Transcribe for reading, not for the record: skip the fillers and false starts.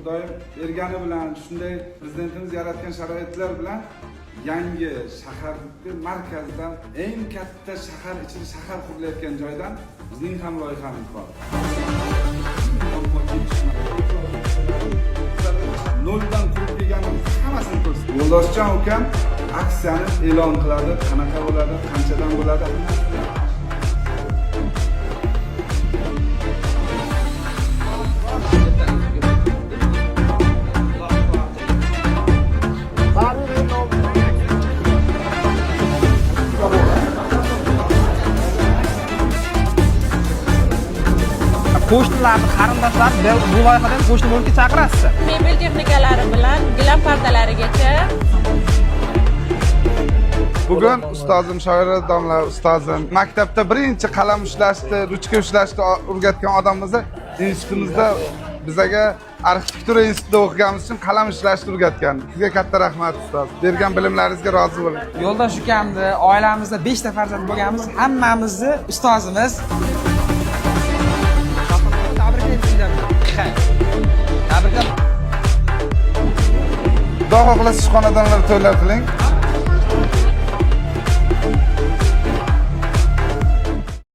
Xudoyim bergani bilan, shunday prezidentimiz yaratgan sharoitlar bilan yangi shaharning markazidan eng katta shahar ichida shahar qurilayotgan joydan bizning ham loyihamiz bor. Noldan qurib kelganimiz hammasini ko'rsatdi. Yo'ldoshjon ukam aksiyani e'lon qiladi, qanaqa bo'ladi, qanchadan bo'ladi. Qo'shnilarni, qarindoshlarni bu loyihadan qo'shni bo'lib chaqirasiz. Mebel texnikalari bilan gilam pardalarigacha. Bugun ustozim shoira domla ustozim maktabda birinchi qalam ushlashni, ruchka ushlashni o'rgatgan odamimizni institutimizda bizaga arxitektura institutida o'qiganimiz uchun qalam ushlashni o'rgatgan. Sizga katta rahmat ustoz. Bergan bilimlaringizga rozi bo'ling. Yo'ldosh ukamni, oilamizda 5 ta farzand bo'lganmiz, hammamizni ustozimiz. Xudo xohlasa xonadonlar to'ylar qiling.